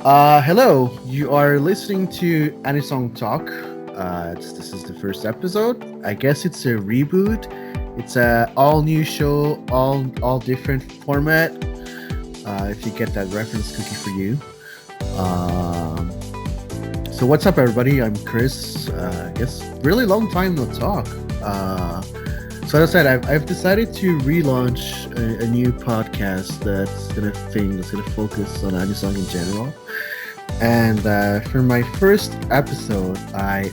Hello, you are listening to Anisong Talk. This is the first episode. I guess it's a reboot. It's a all new show, all different format. If you get that reference cookie for you. Um, so what's up, everybody? I'm Chris. I guess really long time no talk. So as I said, I've decided to relaunch a new podcast that's gonna focus on Anisong in general. And for my first episode, I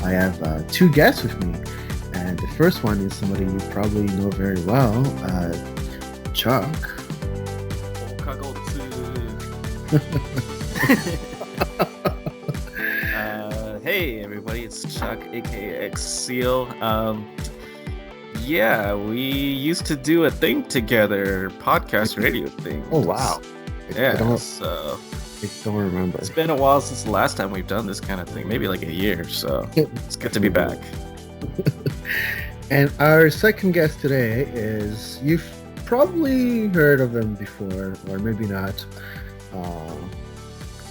have two guests with me, and the first one is somebody you probably know very well, Chuck. Hey everybody, it's Chuck, aka X Seal. Yeah, we used to do a thing together, podcast radio thing. Oh wow! Yeah, I don't remember. It's been a while since the last time we've done this kind of thing, maybe like a year. So it's good to be back. And our second guest today is, you've probably heard of him before, or maybe not.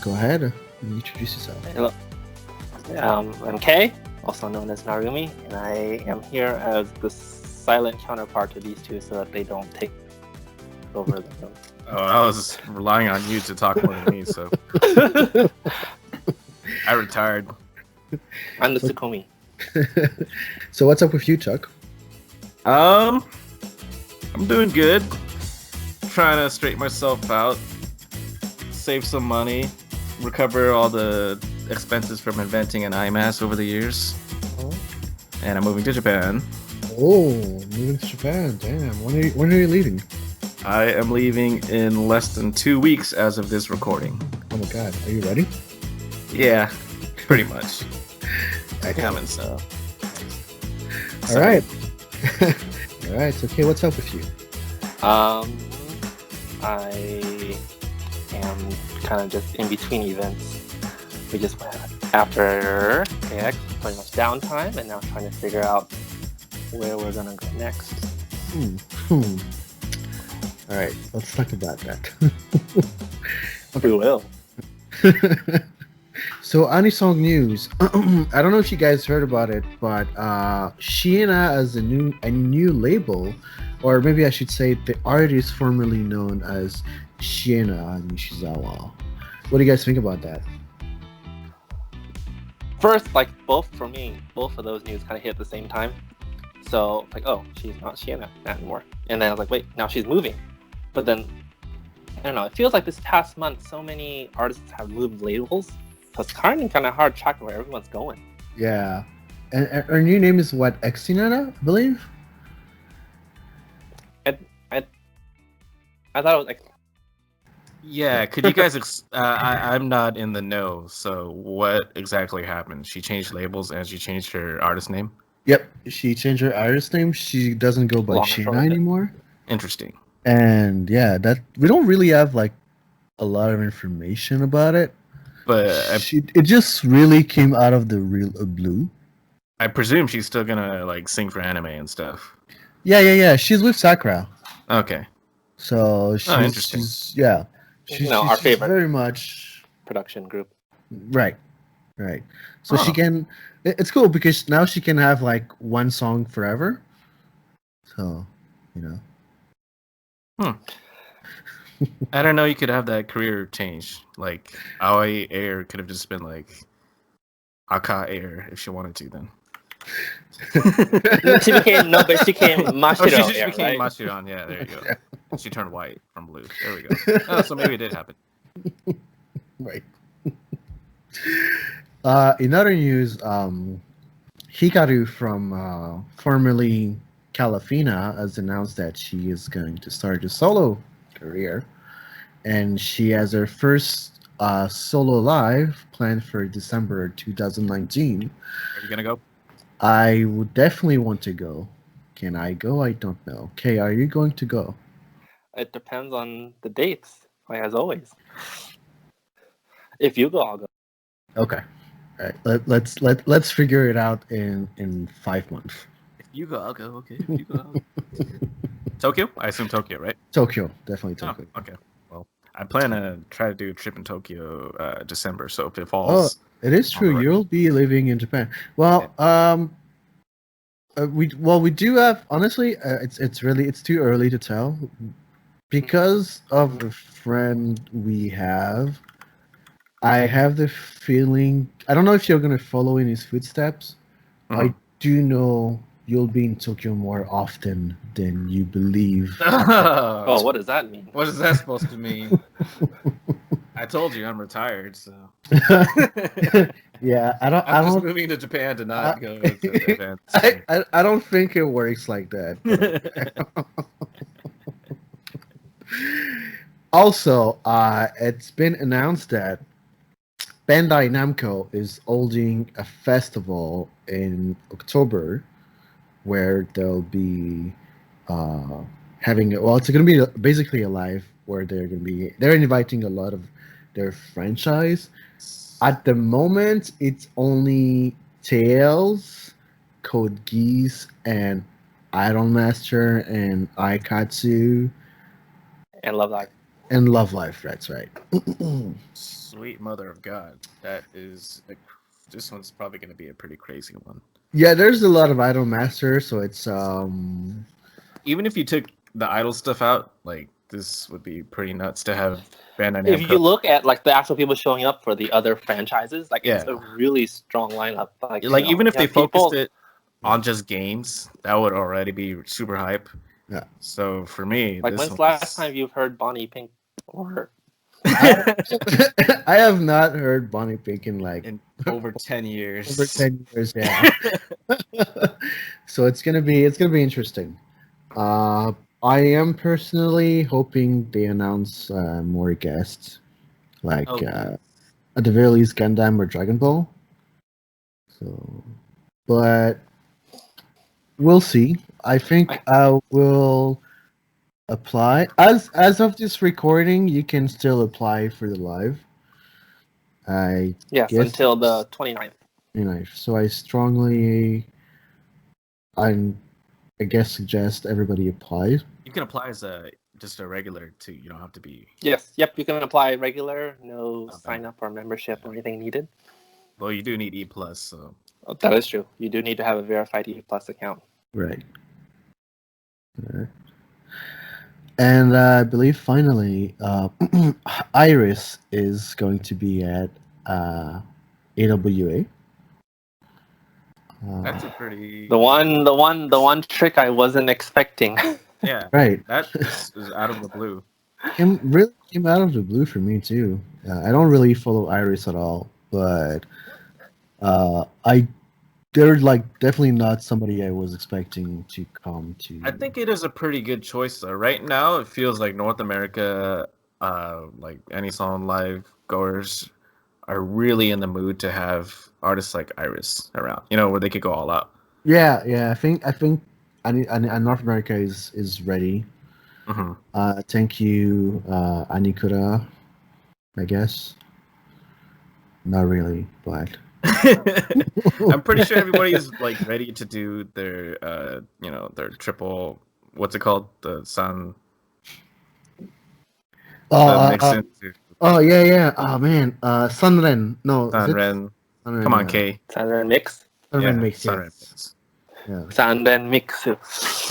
Go ahead and introduce yourself. Hello, I'm Kei, also known as Narumi, and I am here as the silent counterpart to these two so that they don't take over them. Oh, I was relying on you to talk more than me, so I retired. I'm the Tsukomi. So what's up with you, Chuck? I'm doing good. Trying to straighten myself out, save some money, recover all the expenses from inventing an IMAS over the years. Oh. And I'm moving to Japan. Oh, moving to Japan. Damn. When are you leaving? I am leaving in less than 2 weeks as of this recording. Oh my god. Are you ready? Yeah, pretty much. I coming, so. All right. All right. So, okay, what's up with you? I am kind of just in between events. We just went after KX, pretty much downtime, and now trying to figure out where we're gonna go next. All right, let's talk about that. We will. So, Anisong news. I don't know if you guys heard about it, but Shiina as a new label, or maybe I should say the artist formerly known as Shiina Nishizawa. What do you guys think about that? First, like both of those news kind of hit at the same time. So, like, oh, she's not Shiina anymore. And then I was like, wait, now she's moving. But then, I don't know, it feels like this past month, so many artists have moved labels. So it's kind of hard to track where everyone's going. Yeah. And her new name is what? Exinata, I believe? I thought it was Yeah, could you guys... I'm not in the know, so what exactly happened? She changed labels and she changed her artist name? Yep, she changed her artist name. She doesn't go by Shiina anymore. Interesting. And yeah, that we don't really have like a lot of information about it. But it just really came out of the real blue. I presume she's still gonna like sing for anime and stuff. Yeah. She's with Sakura. Okay. So she's interesting. She's our favorite very much production group. Right. So she can. It's cool because now she can have like one song forever. So, you know. I don't know. You could have that career change. Like Aoi Air could have just been like Aka Air if she wanted to. Then she became Mashiro. She became right? Mashiro. Yeah, there you go. She turned white from blue. There we go. Oh, so maybe it did happen. Right. In other news, Hikaru from formerly Calafina has announced that she is going to start a solo career, and she has her first solo live planned for December 2019. Are you gonna go? I would definitely want to go. Can I go? I don't know. Kei, are you going to go? It depends on the dates, like as always. If you go, I'll go. Okay. All right. Let's figure it out in 5 months. If you go, I'll go. Okay. If you go, I'll go. Tokyo? I assume Tokyo, right? Tokyo, definitely Tokyo. Oh, okay. Well, I plan to try to do a trip in Tokyo December. So if it Oh, falls, it is on the true. right. You'll be living in Japan. Well, we do have honestly. It's too early to tell because of the friend we have. I have the feeling. I don't know if you're gonna follow in his footsteps. I Mhm. do know you'll be in Tokyo more often than you believe. Oh, what does that mean? What is that supposed to mean? I told you I'm retired, so Yeah, I don't. I'm I just don't. moving to Japan to I, not go to events. I don't think it works like that. But also, it's been announced that Bandai Namco is holding a festival in October where they'll be uh, it's going to be basically a live where they're inviting a lot of their franchise. At the moment, it's only Tails, Code Geass, and Idol Master and Aikatsu And Love Live. and Love Life. That's right. Sweet mother of God, this one's probably going to be a pretty crazy one. Yeah, there's a lot of Idol Master, so it's Even if you took the idol stuff out, like this would be pretty nuts to have Bandai If Namco. you look at like the actual people showing up for the other franchises, like it's Yeah. a really strong lineup. Like, Like even if you they have people- focused it on just games, that would already be super hype. Yeah. So for me, like this when's one's- the last time you've heard Bonnie Pink or I have not heard Bonnie Pink in like in over 10 years. over 10 years. Yeah. So it's gonna be interesting. I am personally hoping they announce more guests, like Oh. at the very least Gundam or Dragon Ball. So, but we'll see. I think I will apply as of this recording. You can still apply for the live. I yes, guess until the 29th. So I strongly, I guess suggest everybody applies. You can apply as just a regular too. You don't have to be. Yes, yep, you can apply regular, no Not bad. sign up or membership or anything needed. Well, you do need E plus, so Oh, that is true. You do need to have a verified E Plus account. Right. Alright. And I believe finally, Iris is going to be at AWA. that's a pretty. The one trick I wasn't expecting. Yeah, Right. that just is out of the blue. It really came out of the blue for me too. I don't really follow Iris at all, but they're like definitely not somebody I was expecting to come to. I think it is a pretty good choice though. Right now, it feels like North America, like Anison live goers, are really in the mood to have artists like Iris around. You know, where they could go all out. Yeah. I think North America is ready. Mm-hmm. Thank you, Anikura. I guess. Not really, but I'm pretty sure everybody is like ready to do their, their triple. What's it called? The Sun. Mixed into yeah. Oh man, Sunren. No, is it Sunren. Sunren, Come on, Kei. Sunren Mix. Sunren Mix. Sunren Yes. Mix. Yeah. Sunren Mix.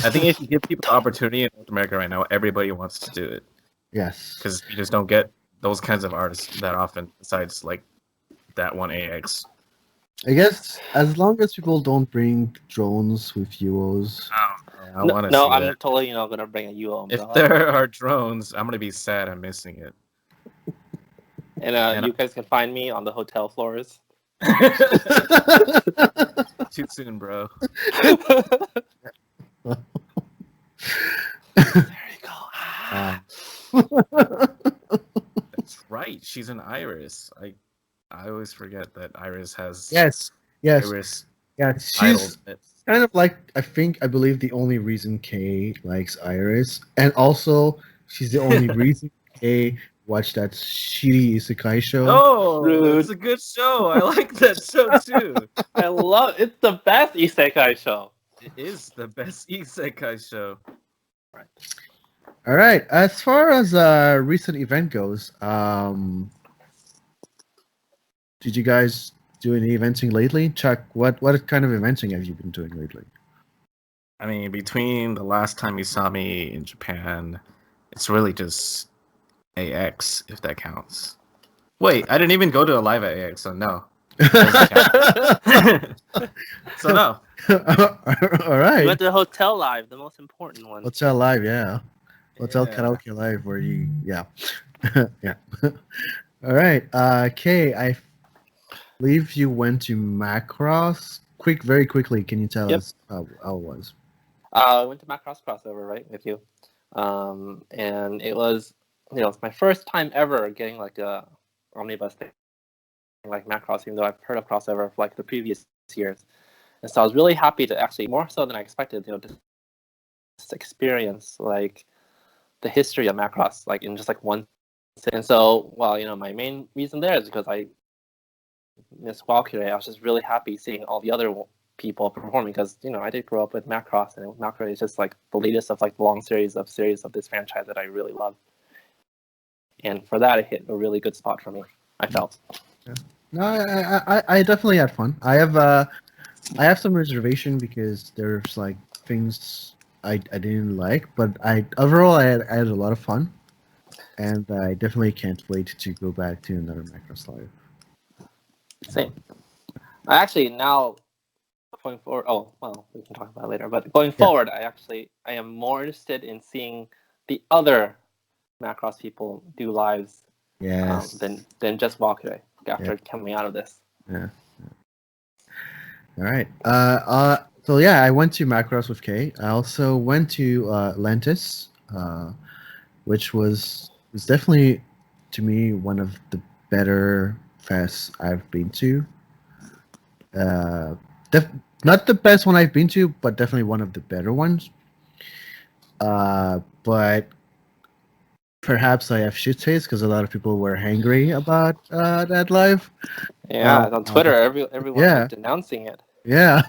I think if you give people the opportunity in North America right now, everybody wants to do it Yes. because you just don't get those kinds of artists that often. Besides, like that one AX. I guess as long as people don't bring drones with UOs. I want to No, see I'm that. totally gonna bring a UO If umbrella. there are drones, I'm gonna be sad I'm missing it. And you guys can find me on the hotel floors. Too soon, bro. There you go. That's right. She's an Iris. I always forget that Iris has yes. Iris Yeah. She's idols. kind of like I believe the only reason Kay likes Iris, and also she's the only reason Kay watched that shitty isekai show. Oh, Rude. it's a good show. I like that show too. I love it's the best isekai show. It is the best isekai show. All All right. As far as recent event goes, did you guys do any eventing lately? Chuck, what kind of eventing have you been doing lately? I mean, between the last time you saw me in Japan, it's really just AX, if that counts. Wait, I didn't even go to a live at AX, so no. So no. All right. You went to Hotel Live, the most important one. Hotel Live, yeah. Hotel Yeah. Karaoke Live, where you, yeah. Yeah. All right. Kay, I believe you went to Macross. Very quickly, can you tell Yep. us how it was? I went to Macross crossover, right, with you, and it was, it's my first time ever getting like a omnibus thing like Macross, even though I've heard of crossover for like the previous years, and so I was really happy to actually, more so than I expected, to experience like the history of Macross like in just like one. And so, well, my main reason there is because I miss Valkyrie. I was just really happy seeing all the other people performing because I did grow up with Macross, and Macross is just like the latest of like the long series of this franchise that I really love. And for that, it hit a really good spot for me, I felt. Yeah. No, I definitely had fun. I have some reservation because there's like things I didn't like, but overall I had a lot of fun, and I definitely can't wait to go back to another Macross Live. Same. I actually now going forward. Oh well, we can talk about it later. But going forward, I am more interested in seeing the other Macross people do lives, Yes. than just Valkyrie after coming out of this. Yeah. All right. So yeah, I went to Macross with Kay. I also went to Atlantis, which was definitely to me one of the better fests I've been to. Not the best one I've been to, but definitely one of the better ones. But perhaps I have shit taste because a lot of people were angry about that live. Yeah, on Twitter, everyone was denouncing it. Yeah.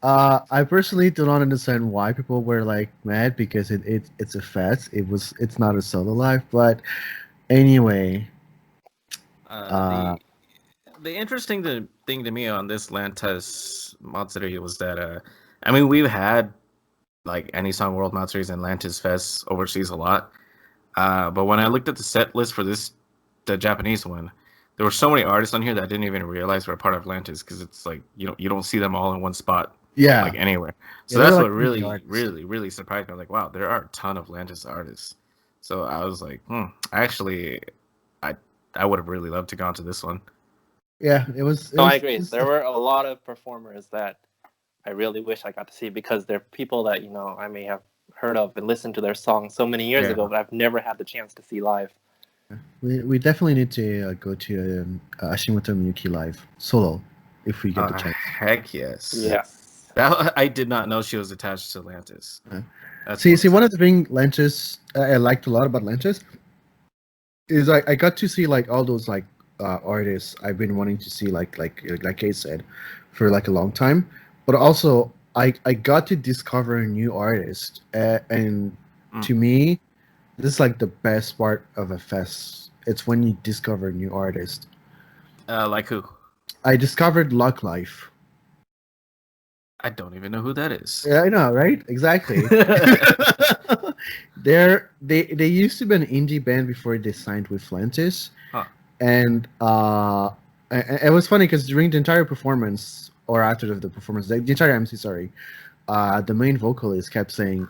I personally do not understand why people were like mad because it's a fest. It's not a solo live, but anyway. The interesting thing to me on this Lantis Matsuri was that I mean we've had like Anisong World Matsuris and Lantis Fest overseas a lot, but when I looked at the set list for the Japanese one, there were so many artists on here that I didn't even realize were a part of Lantis because it's like you don't see them all in one spot. Yeah. Like anywhere. So that's what really surprised me. I was like, wow, there are a ton of Lantis artists. So I was like, actually, I would have really loved to go to this one. Yeah, it was. I agree. There were a lot of performers that I really wish I got to see because they're people that I may have heard of and listened to their songs so many years ago, but I've never had the chance to see live. We definitely need to go to Ashimoto Miyuki live solo if we get the chance. Heck yes. Yes. I did not know she was attached to Lantis. See, one of the things Lantis I liked a lot about Lantis is I got to see like all those like artists I've been wanting to see like Kay said for like a long time, but also I got to discover a new artist and to me this is like the best part of a fest. It's when you discover a new artist. Like who? I discovered Luck Life. I don't even know who that is. Yeah, I know, right? Exactly. They used to be an indie band before they signed with Lantis. And it was funny because during the entire performance, or after the performance, the entire MC, sorry, the main vocalist kept saying,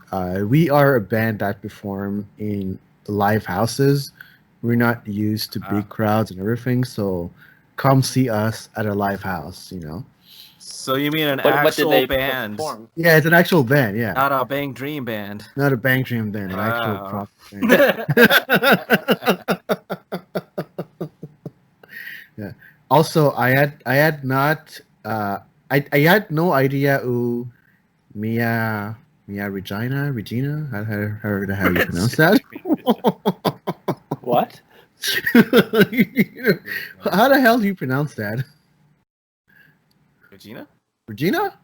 "We are a band that perform in live houses. We're not used to big crowds and everything, so come see us at a live house." So you mean actual band? Perform? Yeah, it's an actual band. Yeah, not a Bang Dream band. Not a Bang Dream band. An actual prop band. Yeah. Also, I had not I had no idea who Regina, how you pronounce that? What? How the hell do you pronounce that? Regina? Regina?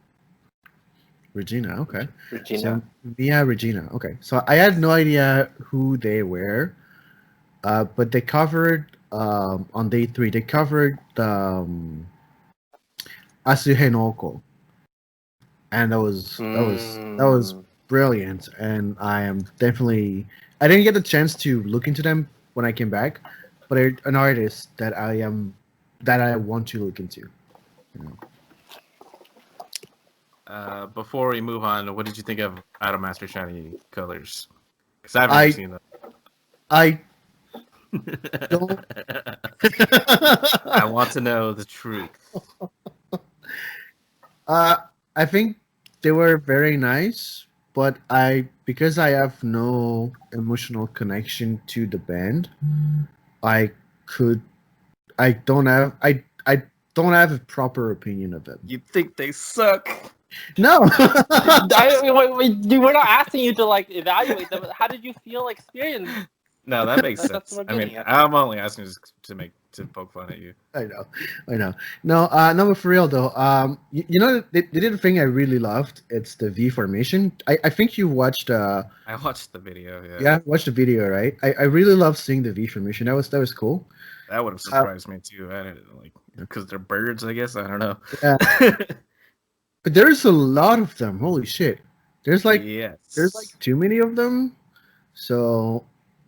Regina. Okay. Regina. So Mia Regina. Okay. So I had no idea who they were, but they covered on day three. They covered Asuhe no Oko, and that was Mm. brilliant. And I am definitely. I didn't get the chance to look into them when I came back, but they're an artist that I want to look into. You know. Before we move on, what did you think of Idolmaster Shiny Colors? Because I've never I seen them. I don't. I want to know the truth. Uh, I think they were very nice, but because I have no emotional connection to the band, I could I don't have a proper opinion of it. You think they suck? No. We're not asking you to like evaluate them. How did you feel experience? No, that makes That's sense. what we're I mean, getting at. I'm only asking just to poke fun at you. I know. No, no, but for real though, you know, they did a thing I really loved. It's the V formation. I think you watched. I watched the video. Yeah, watched the video, right? I really love seeing the V formation. That was cool. That would have surprised me too. I didn't like because they're birds. I guess I don't know. Yeah, but there's a lot of them. Holy shit! There's like yes. too many of them. So,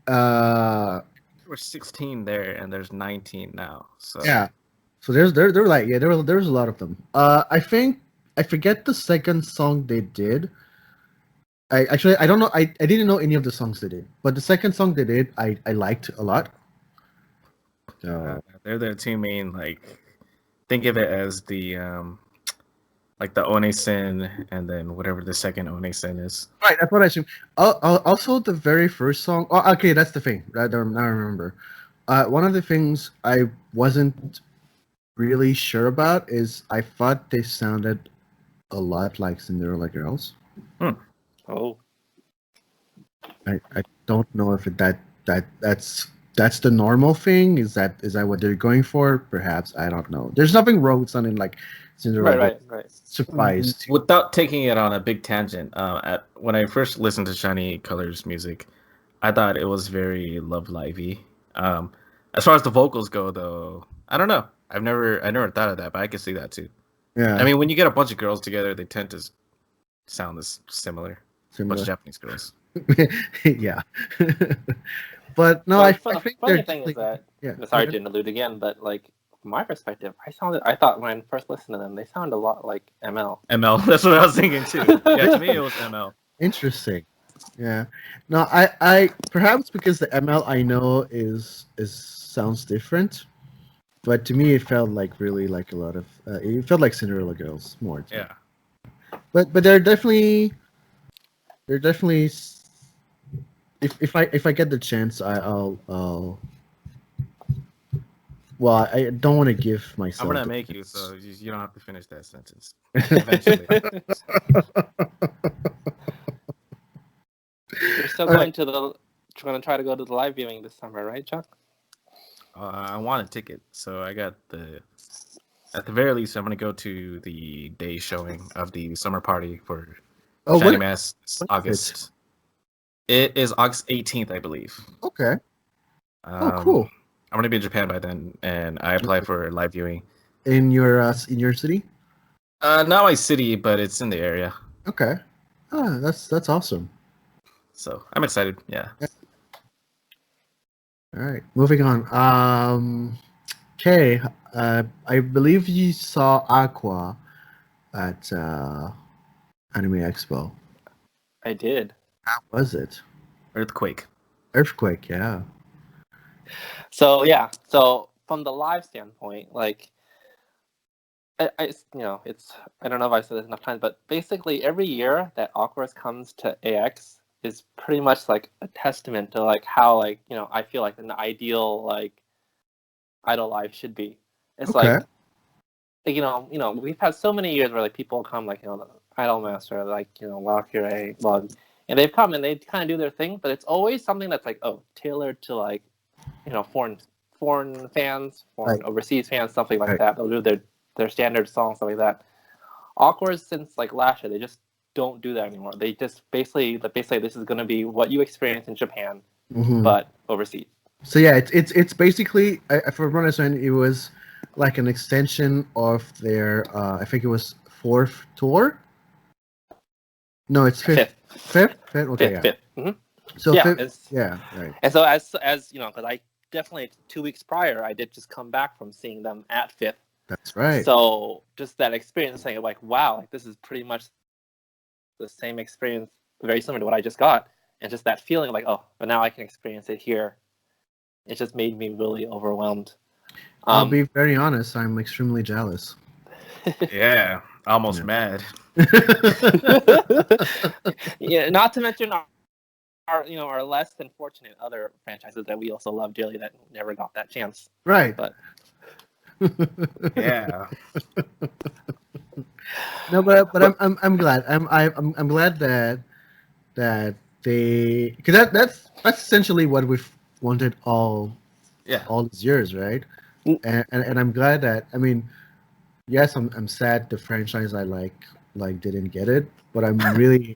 There were 16 there, and there's 19 now. So yeah. So they're like there's a lot of them. I think I forget the second song they did. I don't know. I didn't know any of the songs they did, but the second song they did I liked a lot. they're the two main like. Think of it as the like the Onesen and then whatever the second Onesen is. Right, that's what I assume. Also, the very first song. Oh, okay, that's the thing. Right, now I remember. One of the things I wasn't really sure about is I thought they sounded a lot like Cinderella Girls. Oh. I don't know if that's the normal thing. Is that what they're going for? Perhaps I don't know. There's nothing wrong with sounding like Cinderella. Right. Surprised. Without taking it on a big tangent, when I first listened to Shiny Colors music, I thought it was very Love Livey. As far as the vocals go, though, I don't know. I never thought of that, but I can see that too. Yeah. I mean, when you get a bunch of girls together, they tend to sound as similar. A bunch of Japanese girls. Yeah. But no, Well, I the think funny they're thing is that yeah. sorry to interlude again, but like from my perspective, I thought when I first listened to them, they sound a lot like ML. ML. That's what I was thinking too. Yeah, to me it was ML. Interesting. Yeah. No, I perhaps because the ML I know is sounds different, but to me it felt like really like a lot of it felt like Cinderella Girls more. Yeah. But they're definitely if I get the chance I'll well I don't want to give myself. I'm gonna make you so you don't have to finish that sentence. Eventually. You're still going to try to go to the live viewing this summer, right, Chuck? I want a ticket, so I got at the very least I'm gonna go to the day showing of the summer party for Shiny Mass August. It is August 18th, I believe. Okay. Cool. I'm gonna be in Japan by then, and I applied for live viewing. In your city? Not my city, but it's in the area. Okay. That's awesome. So I'm excited. Yeah. All right, moving on. Kei, I believe you saw Aqua at Anime Expo. I did. How was it? Earthquake, yeah. So yeah, so from the live standpoint, like I it's I don't know if I said this enough times, but basically every year that Aqua comes to AX is pretty much like a testament to like how I feel like an ideal like idol life should be. It's like we've had so many years where like people come like the Idol Master like Valkyrie Bug, and they've come and they kind of do their thing, but it's always something that's like tailored to like foreign fans, overseas fans, stuff like that. They'll do their standard songs, stuff like that. Awkward since like last year, they just don't do that anymore. They just basically this is going to be what you experience in Japan, Mhm. but overseas. So yeah, it's basically, if I understand, it was like an extension of their I think it was fourth tour. No, it's fifth. Fifth. Fifth. Okay, yeah. Fifth. Mm-hmm. So Yeah, fifth. Yeah, right. And so as you know, because I definitely 2 weeks prior, I did just come back from seeing them at Fifth. That's right. So just that experience, saying like, wow, like this is pretty much the same experience, very similar to what I just got, and just that feeling like, oh, but now I can experience it here. It just made me really overwhelmed. I'll be very honest. I'm extremely jealous. Yeah, almost mad. Yeah, not to mention our less than fortunate other franchises that we also love dearly that never got that chance. Right. But yeah. No, but I'm glad. I'm glad that they, because that's essentially what we've wanted all these years, right? And I'm glad that, I mean, yes, I'm sad the franchise I like didn't get it, but I'm really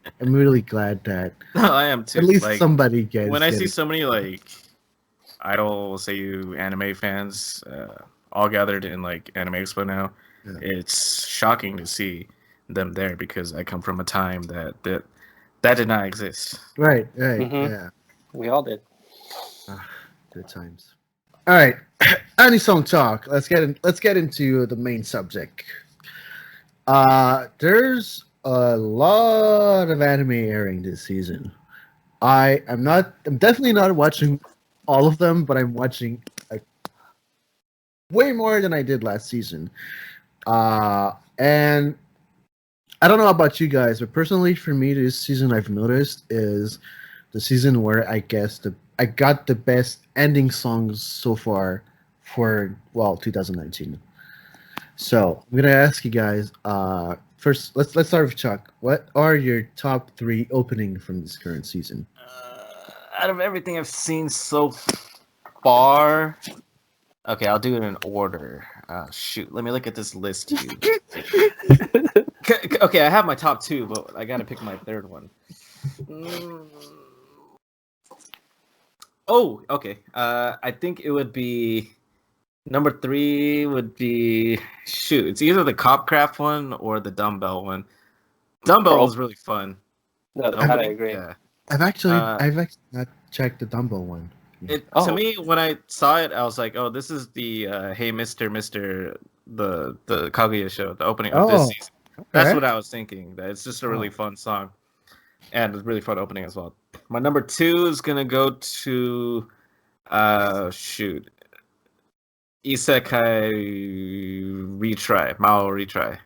glad that I am too. at least like, somebody gets. When I see so many like idol, say you anime fans, all gathered in like Anime Expo now, it's shocking to see them there because I come from a time that did not exist. Right. Mm-hmm. Yeah. We all did. Good times. All right, Anisong Talk. Let's get into the main subject. There's a lot of anime airing this season. I'm definitely not watching all of them, but I'm watching way more than I did last season. And I don't know about you guys, but personally for me, this season I've noticed is the season where I guess I got the best ending songs so far for 2019. So I'm gonna ask you guys. First, let's start with Chuck. What are your top 3 opening from this current season? Out of everything I've seen so far, okay, I'll do it in order. Shoot, let me look at this list. Okay, I have my top 2, but I gotta pick my third one. Oh, okay. I think it would be number 3 would be it's either the Copcraft one or the Dumbbell one. Dumbbell was really fun. No, I agree. Yeah. I've actually not checked the Dumbbell one. To me, when I saw it, I was like, "Oh, this is the Hey Mister the Kaguya show, the opening of this season." Okay. That's what I was thinking. That it's just a really fun song, and it's really fun opening as well. My number 2 is gonna go to Isekai Mao Retry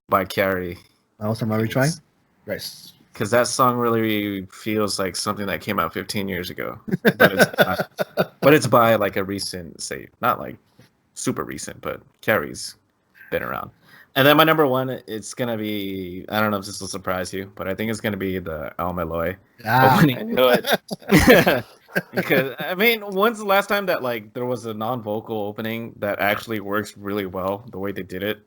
by Carrie. Also, Mao Retry? Right. Because that song really feels like something that came out 15 years ago. But it's not, but it's by like a recent, not like super recent, but Carrie's been around. And then my number 1, it's going to be, I don't know if this will surprise you, but I think it's going to be the El Meloy opening. I knew it. Because, I mean, when's the last time that like there was a non-vocal opening that actually works really well the way they did it?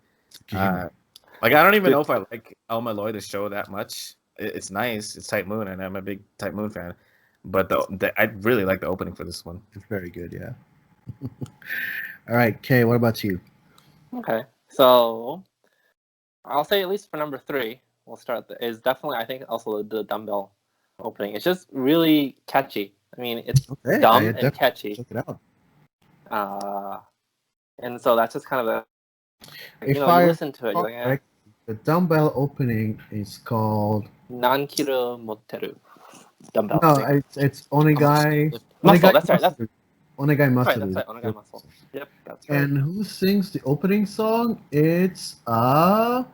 Like, I don't even know if I like El Meloy the show that much. It's nice. It's Type Moon, and I'm a big Type Moon fan. But I really like the opening for this one. It's very good, yeah. All right, Kei, what about you? Okay, so I'll say at least for number 3, we'll start is definitely, I think, also the Dumbbell opening. It's just really catchy. I mean, it's dumb and catchy. Check it out. And so that's just kind of you listen to it, you're like, the Dumbbell opening is called Nankiru Motteru. Dumbbell. No, it's Onegai. Muscle. That's right. Onegai Muscle. Right, that's right. Onegai Muscle. Yep, that's right. And who sings the opening song? It's so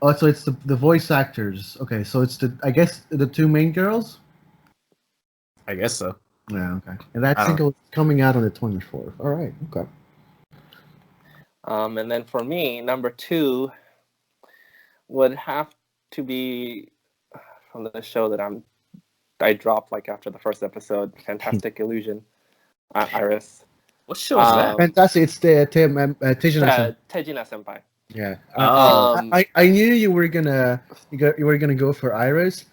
it's the voice actors. Okay, so it's I guess the 2 main girls. I guess so. Yeah. Okay. And that single is coming out on the 24th. All right. Okay. And then for me, number 2 would have to be from the show that I dropped like after the first episode, Fantastic Illusion, Iris. What show is that? Fantastic! It's the Tejina Senpai. Yeah. Um, I knew you were gonna you were gonna go for Iris.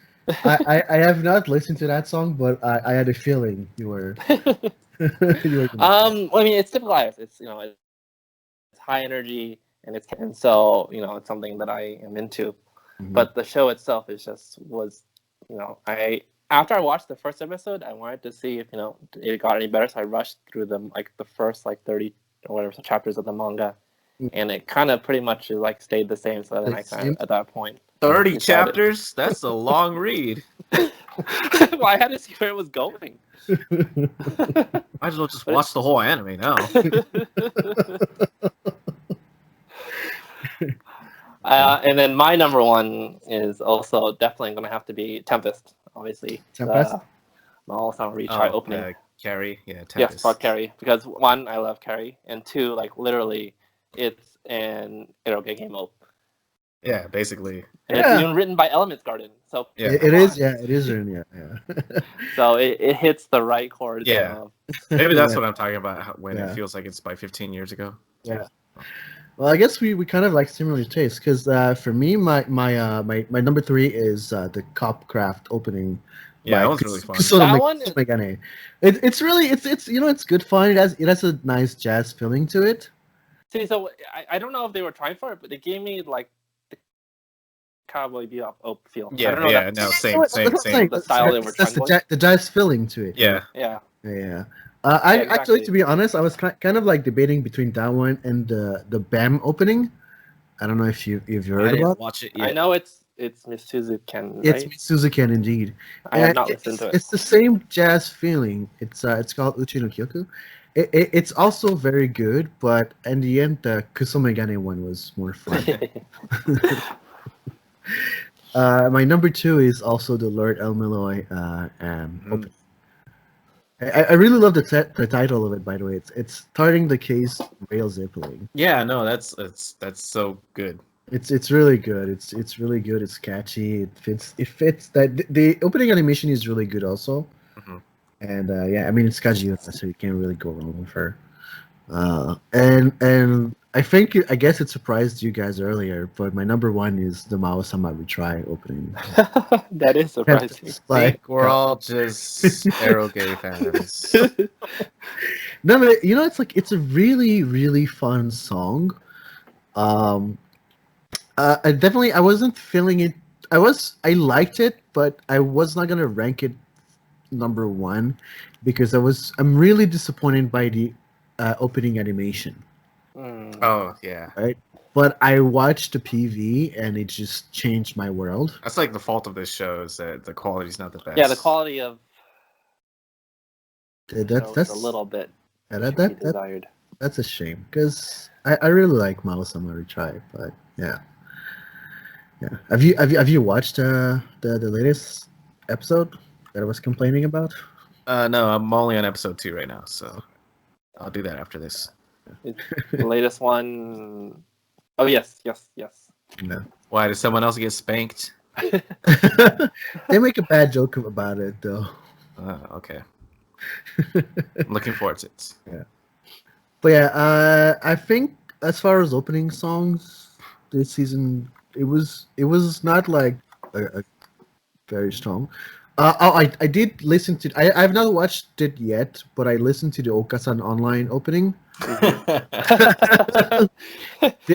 I have not listened to that song, but I had a feeling you were you were gonna. I mean, it's typical Iris. It's it's high energy and so it's something that I am into. Mhm. But the show itself is just was I after I watched the first episode, I wanted to see if it got any better, so I rushed through them like the first like 30 or whatever chapters of the manga, and it kind of pretty much like stayed the same. So then I kind of at that point 30 decided- chapters? That's a long read. well, I had to see where it was going. Might as well just watch the whole anime now. And then my number one is also definitely going to have to be Tempest, obviously. Tempest? Mao-san retry opening. Carrie, yeah, Tempest. Yes, fuck Carrie. Because one, I love Carrie, and two, like literally, it's an eroge game op. Yeah, basically. And it's even written by Elements Garden. So Yeah, it is. Yeah, it is. Yeah. so it hits the right chords. Yeah. Maybe that's what I'm talking about when it feels like it's by 15 years ago. Yeah. Well, I guess we kind of like similar tastes because for me, my number 3 is the Copcraft opening. Yeah, that one's really fun. That one is... It's really it's good fun. It has a nice jazz feeling to it. See, so I don't know if they were trying for it, but they gave me like the Cowboy Bebop feel. Yeah, I don't know same. The style they were trying for. The jazz feeling to it. Yeah. Actually, to be honest, I was kind of like debating between that one and the BAM opening. I don't know if you've heard about. Watch it yet. I know it's Mitsuzuken. Right? It's Mitsuzuken indeed. I have not listened to it. It's the same jazz feeling. It's called Uchi no Kyoku. It's also very good, but in the end, the Kusomegane one was more fun. My number 2 is also the Lord Elmeloy opening. I really love the title of it. By the way, it's starting the case rail zipping. Yeah, no, that's so good. It's really good. It's really good. It's catchy. It fits that the opening animation is really good also. Mm-hmm. And I mean it's Kaji, so you can't really go wrong with her. And I guess it surprised you guys earlier, but my number 1 is the Mao-sama Retry opening. That is surprising. Like we're all just eroge fans. No, but it's a really really fun song. I wasn't feeling it. I liked it, but I was not gonna rank it number 1 because I'm really disappointed by the opening animation. Oh yeah, right. But I watched the PV and it just changed my world. That's like the fault of this show is that the quality's not the best. Yeah, the quality of that's a little bit desired. That's a shame because I really like Mao-sama Retry, but yeah. Have you watched the latest episode that I was complaining about? No, I'm only on episode 2 right now, so I'll do that after this. The latest one. Oh yes. No. Why did someone else get spanked? They make a bad joke about it though. Okay. I'm looking forward to it. Yeah. But yeah, I think as far as opening songs this season, it was not like a very strong. I did listen to. I've not watched it yet, but I listened to the Okasan online opening. The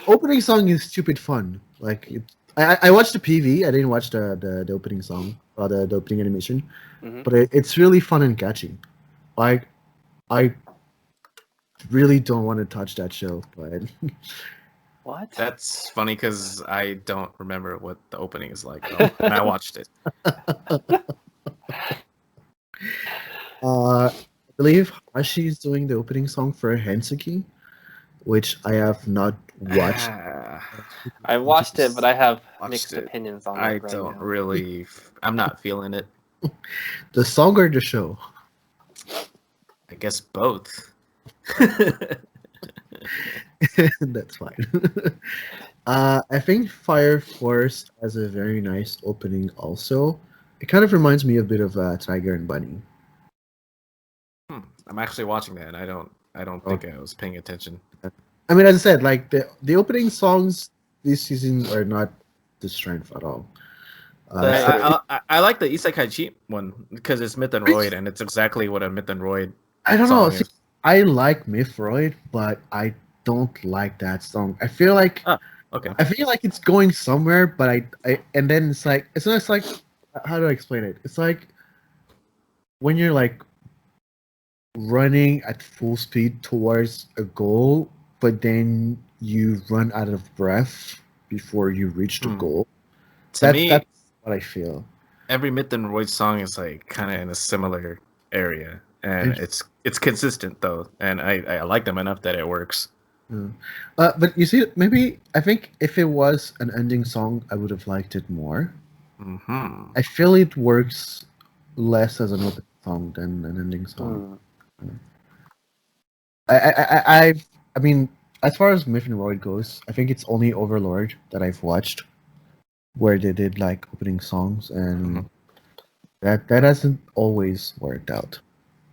opening song is stupid fun. Like I watched the PV. I didn't watch the opening song or the opening animation, but it's really fun and catchy. Like I really don't want to touch that show, but. What? That's funny because I don't remember what the opening is like, though, and I watched it. I believe Hashi is doing the opening song for Hensuki, which I have not watched. I watched it, but I have mixed opinions on it. I don't really. I'm not feeling it. The song or the show? I guess both. That's fine. I think Fire Force has a very nice opening also. It kind of reminds me a bit of Tiger and Bunny. I'm actually watching that, and I don't think I was paying attention. I mean, as I said, like the opening songs this season are not the strength at all. I agree. I like the Isekai Cheap one because it's Myth and Roid, and it's exactly what a Myth and Roid I don't know. song See, is. I like Mythroid, but I don't like that song. I feel like Oh, okay. it's going somewhere, but I and then it's like how do I explain it? It's like when you're like running at full speed towards a goal, but then you run out of breath before you reach the goal. To me, That's what I feel. every Myth and Roid song is like kind of in a similar area, and it's consistent though, and I like them enough that it works. Yeah. But you see, maybe I think if it was an ending song, I would have liked it more. Mm-hmm. I feel it works less as an opening song than an ending song. I mean, as far as Myth and Roid goes, I think it's only Overlord that I've watched where they did like opening songs, and that hasn't always worked out.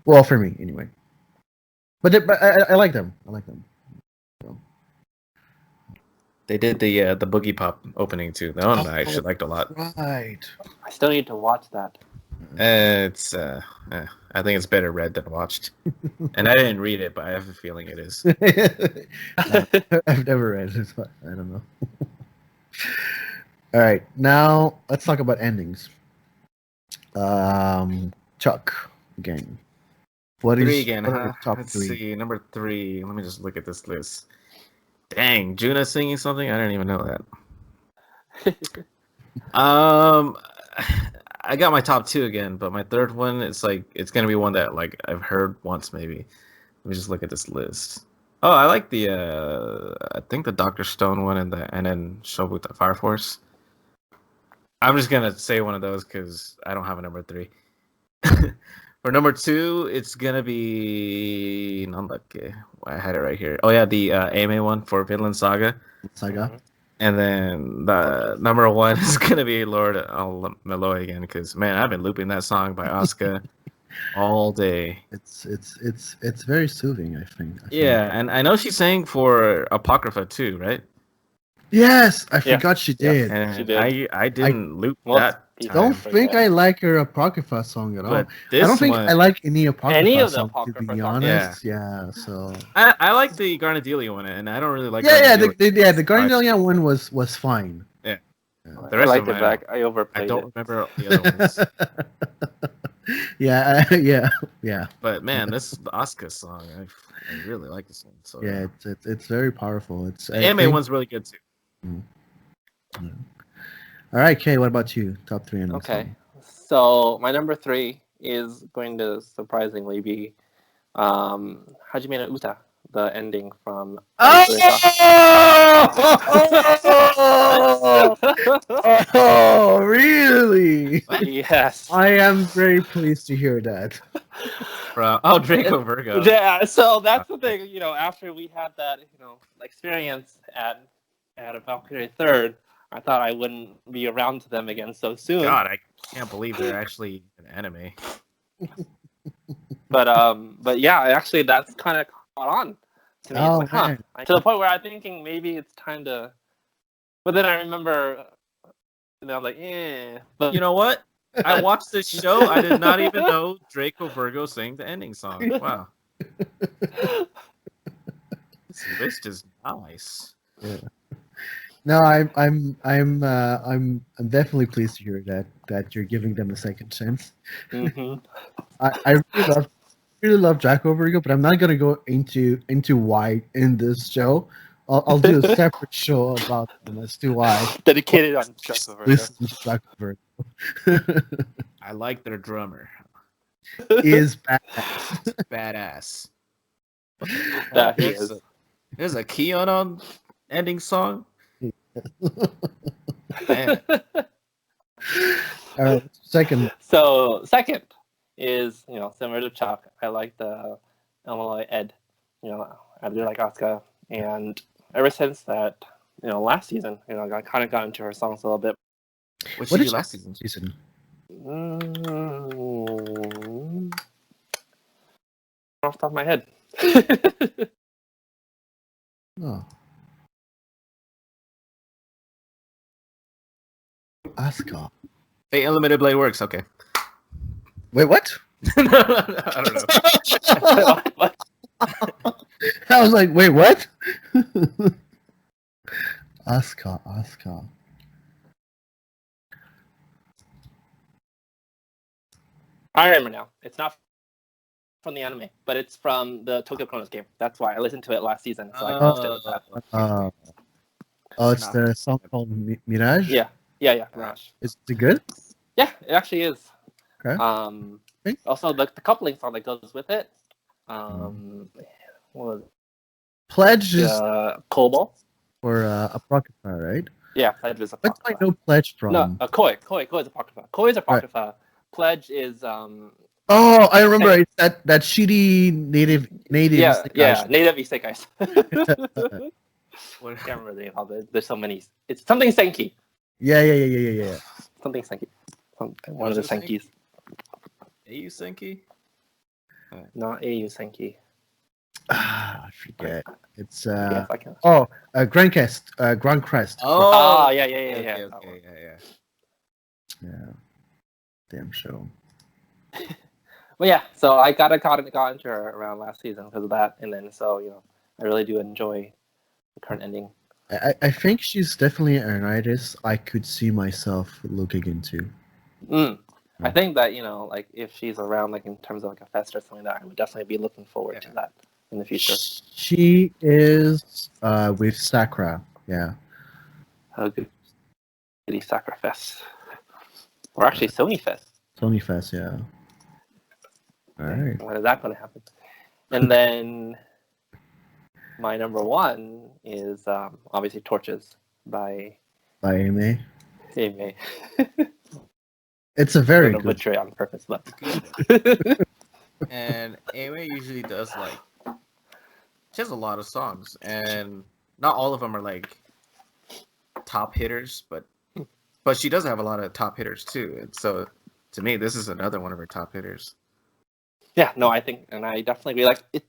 Well, for me anyway. But I like them. I like them. So. They did the Boogie Pop opening too. That one I actually liked a lot. Right. I still need to watch that. It's I think it's better read than watched, and I didn't read it, but I have a feeling it is. I've never read it, so I don't know. All right, now let's talk about endings. Chuck again. What Three is again, what are huh? your top Let's three? see, number 3. Let me just look at this list. Dang, Juna singing something? I didn't even know that. I got my top 2 again, but my third one, it's gonna be one that like I've heard once maybe. Let me just look at this list. Oh, I like the I think the Dr. Stone one and then Shobut the Fire Force. I'm just gonna say one of those because I don't have a number 3. For number 2, it's gonna be I had it right here. Oh yeah, the AMA one for Vinland Saga. Saga. And then the number 1 is gonna be Lord Meloy again because man, I've been looping that song by Asuka all day. It's very soothing. I think. Yeah, and I know she sang for Apocrypha too, right? Yes, I Yeah. forgot she Yeah. did. And She did. I didn't loop Most that people Don't time, think forget. I like her Apocrypha song at all. but I don't this think I one, like any Any Apocrypha of the song to Apocrypha be songs. honest. Yeah. So. I like the Garnadelia one, and I don't really like Yeah, Garnadelia. the Guardian one was fine. Yeah, Yeah. the I rest of liked them it, but I I overplayed don't it. remember the other ones. Yeah. But man, this is the Asuka song. I really like this one. So Yeah, it's very powerful. the anime one's really good too. Mm. Yeah. All right, Kay, what about you? Top 3 ending Okay. song. So my number 3 is going to surprisingly be Hajime no Uta, the ending from Oh, really? Yes. I am very pleased to hear that. Draco Virgo. Yeah, so that's the thing, after we had that, experience at a Valkyrie Third, I thought I wouldn't be around to them again so soon. God, I can't believe they're actually an anime. But yeah, actually that's kind of caught on to me. Oh, It's like, man. to the point where I'm thinking maybe it's time to. But then I remember, I'm like, eh. But You know what? I watched this show. I did not even know Draco Virgo sang the ending song. Wow, this list is nice. Yeah. No, I'm definitely pleased to hear that you're giving them a second chance. Mm-hmm. I really love Jack Overgo, but I'm not gonna go into why in this show. I'll do a separate show about them as to why. Dedicated on Chuck over. Listen to Jack Overgo. I like their drummer. Is badass. Badass. That he is. There's a Keon on ending song. Man. All right, second. So second is similar to Chuck. I like the Elmaloi Ed. I really like Asuka, and ever since that last season, I kind of got into her songs a little bit. What What did did you last season? Off the top of my head. Oh. Asuka. Hey, Unlimited Blade Works. Okay. Wait, what? No, I don't know. What? I was like, wait, what? Asuka. I remember now. It's not from the anime, but it's from the Tokyo Chronos game. That's why I listened to it last season. So I connected with that. It's the song called Mirage? Yeah, Mirage. Is it good? Yeah, it actually is. Okay. Thanks. Also the coupling song that goes with it. What was it? Pledge is Kobo. for Apocrypha, right? Yeah, Pledge is What do I Apocrypha. know Pledge from? No, Koi is Apocrypha. Koi is Apocrypha. Right. Pledge is Oh, I remember. It's that shitty native. Yeah, isekai. native isekais. I can't remember the name of it. There's so many. It's something Senki. Yeah. Something Senki. One of the Senkis. AU Senki? Not AU Senki. I forget. It's Yes, I can. Grand Crest. Oh, yeah. Okay. Yeah. Damn show. Well, yeah. So I got into her around last season because of that, and then I really do enjoy the current ending. I think she's definitely an artist I could see myself looking into. I think that like if she's around, like in terms of like a fest or something, that I would definitely be looking forward to that in the future. She is with Sakura. Yeah. Oh, good. Sakura Fest, or actually Sony Fest. Sony Fest, yeah. All right. When is that going to happen? And then my number one is obviously Torches by Ame. Ame. It's a very good. Butcher it on purpose, but. And Ame usually does she has a lot of songs, and not all of them are like top hitters, but she does have a lot of top hitters too. And so to me, this is another one of her top hitters. Yeah, no, I think, and I definitely agree. Like it,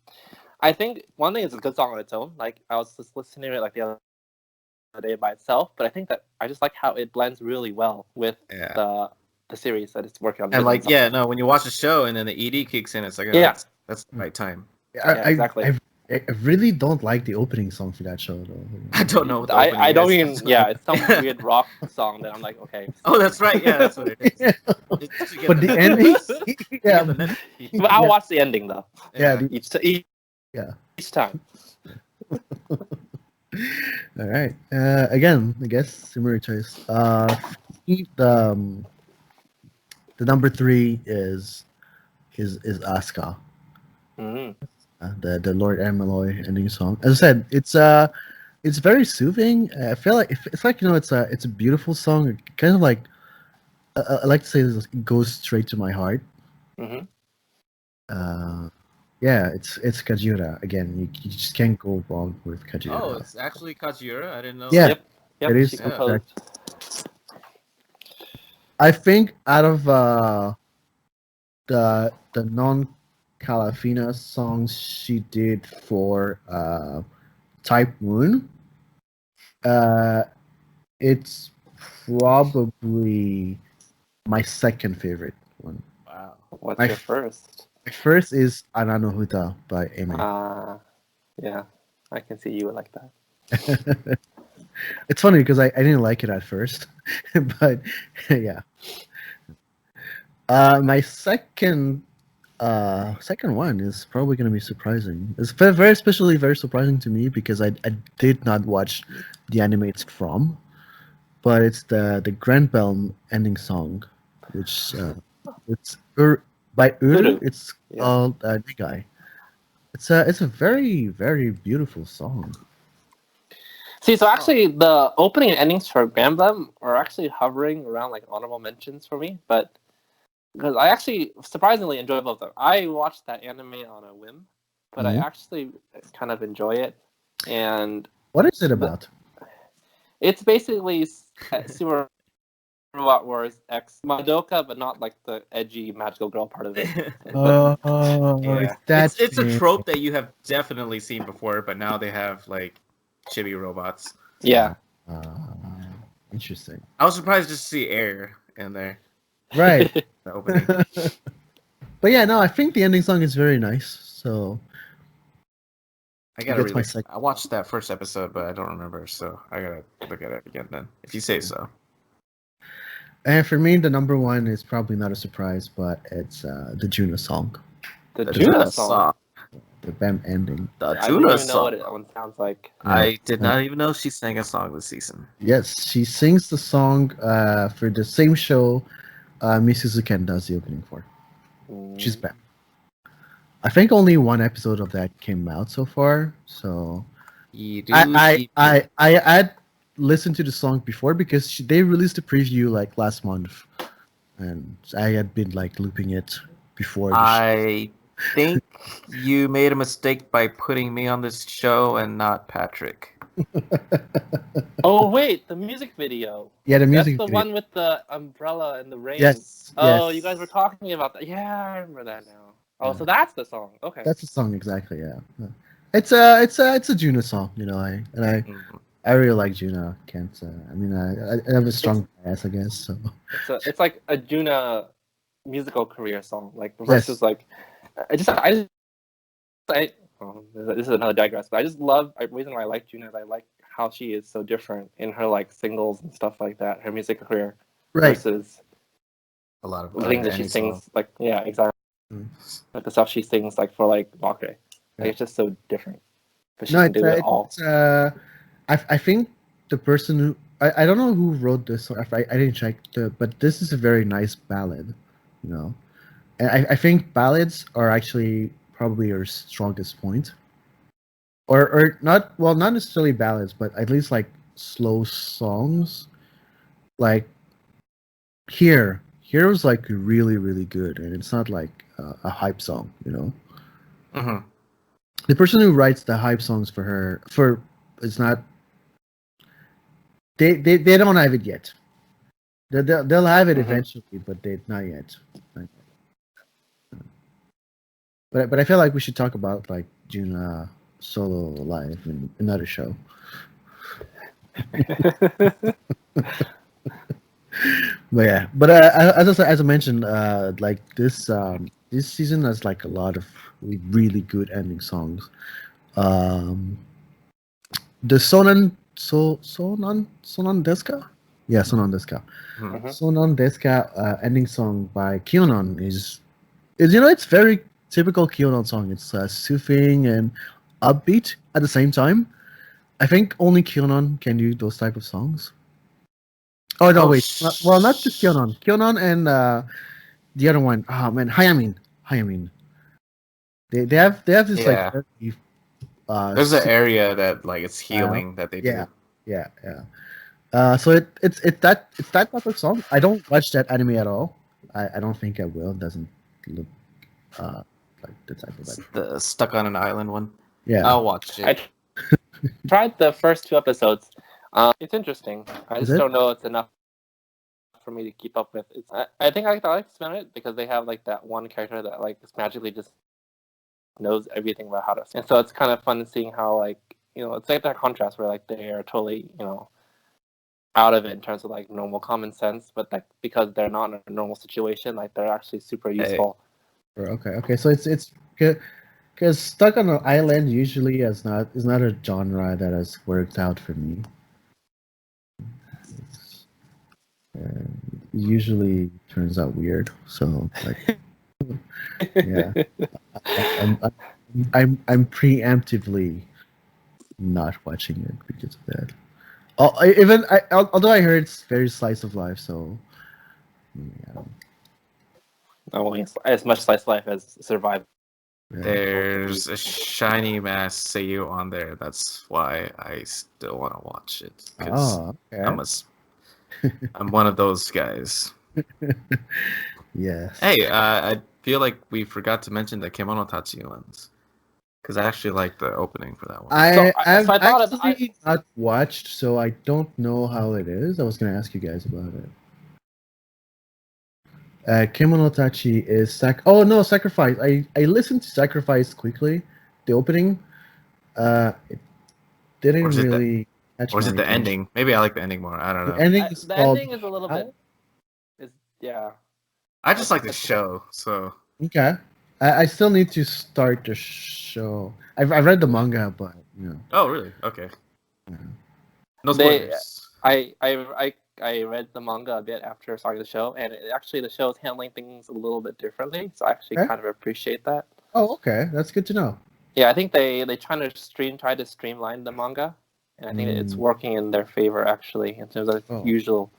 I think one thing is a good song on its own. Like I was just listening to it like the other day by itself, but I think that I just like how it blends really well with the series that it's working on. And when you watch the show and then the ED kicks in, it's like that's the right time. Yeah, exactly. I really don't like the opening song for that show though. I don't know what the I don't even. Yeah, it's some weird rock song that I'm like, okay. Oh, that's right. Yeah, that's what it is. But the ending, But I'll watch the ending though. Yeah. Each time. All right. Again, I guess similar choice. The number 3 is Asuka. The Lord Ameloy ending song. As I said, it's very soothing. I feel like it's like it's a beautiful song. It kind of like I like to say this, it goes straight to my heart. Yeah, it's Kajiura again. You just can't go wrong with Kajiura. Oh, it's actually Kajiura. I didn't know. Yeah, yep, it is. She composed. I think out of the non-Calafina songs she did for Type Moon, it's probably my second favorite one. Wow. What's your first? My first is Ananohuta by Ame. Yeah, I can see you would like that. It's funny because I didn't like it at first, but yeah. My second one is probably going to be surprising. It's very surprising to me because I did not watch the anime it's from, but it's the Grand Bell ending song, which it's by Uru. It's called Nigai. It's a very, very beautiful song. See, so actually, the opening and endings for Grand Bell are actually hovering around like honorable mentions for me, but because I actually surprisingly enjoy both of them. I watched that anime on a whim, but I actually kind of enjoy it. And what is it about? It's basically Super Robot Wars X Madoka, but not like the edgy magical girl part of it. It's a trope that you have definitely seen before, but now they have like chibi robots. Yeah. Interesting. I was surprised just to see air in there. Right. The opening. But yeah, no, I think the ending song is very nice. So I gotta That's my read it. I watched that first episode, but I don't remember, so I gotta look at it again then. If you say so. and for me, the number one is probably not a surprise, but it's the Juna song, The The Juna Juna song. the BAM ending. The I didn't Juna even know what song. it one sounds like. I did not even know she sang a song this season. Yes, she sings the song for the same show Misuzu Ken does the opening for. She's BAM. I think only one episode of that came out so far, so I had listened to the song before because they released a preview like last month, and I had been like looping it before. I think you made a mistake by putting me on this show and not Patrick. Oh wait, the music video. Yeah, the music That's the video. one with the umbrella and the rain. Yes. Oh, yes. you guys were talking about that. Yeah, I remember that now. Oh, Yeah. so that's the song. Okay. That's the song exactly. Yeah. It's a Juna song, you know. I really like Juna. Can't. I mean, I have a strong bias, I guess. So. It's like a Juna musical career song, like versus like this is another digress, but I just love the reason why I like Juna is I like how she is so different in her like singles and stuff like that, her music career versus a lot of the things that she sings. Like exactly, like the stuff she sings like for like Valkyrie. Like it's just so different. But she can do it all. I think the person who I don't know who wrote this. I didn't check but this is a very nice ballad, you know. And I think ballads are actually probably her strongest point. Or not necessarily ballads, but at least like slow songs. Like here was like really, really good, and it's not like a hype song, you know. Mm-hmm. The person who writes the hype songs for her it's not. They don't have it yet. They'll have it eventually, but they not yet. But I feel like we should talk about like Juna solo live in another show. As I mentioned, like this season has like a lot of really good ending songs. The Sonan Deska? Yeah, Sonan Deska. Sonan Deska ending song by Kyonon is it's very typical Kyonon song. It's soothing and upbeat at the same time. I think only Kyonon can do those type of songs. Oh no, wait. Not just Kyonon. Kyonon and the other one. Oh man, Hayamin. They have this like. There's an area that like it's healing that they do. Yeah. So it's that type of song. I don't watch that anime at all. I don't think I will. It doesn't look like the type of that. The Stuck on an Island one. Yeah, I'll watch it. I tried the first 2 episodes. It's interesting. I just don't know it's enough for me to keep up with. I think I like spend it because they have like that one character that like just magically just knows everything about how to sing. And so it's kind of fun seeing how like it's like that contrast where like they are totally out of it in terms of like normal common sense, but like because they're not in a normal situation, like they're actually super useful. Okay. So it's because Stuck on an Island usually is not a genre that has worked out for me. It usually turns out weird. So like, yeah, I'm preemptively not watching it because of that. Although I heard it's very slice of life, so yeah. As much slice of life as Survive. Yeah. There's a shiny mass Seiyu on there. That's why I still want to watch it. Okay. I'm one of those guys. Yes. Hey, I feel like we forgot to mention the Kimono Tachi ones. Because I actually like the opening for that one. I've actually not watched, so I don't know how it is. I was going to ask you guys about it. Kimono Tachi is Sacrifice. I listened to Sacrifice quickly, the opening. didn't Or is it the really catch or is my it the attention. ending? Maybe I like the ending more. I don't The know. ending is The called. ending is a little bit. Is yeah. I just like the That's- show, so Okay. I still need to start the show. I've read the manga, but you know. oh really? Okay. Yeah. No They spoilers. I read the manga a bit after starting the show, and actually the show is handling things a little bit differently. So I actually Okay. kind of appreciate that. Oh, okay. That's good to know. Yeah, I think they try to streamline the manga, and I think it's Mm. working in their favor actually in terms of Oh. usual,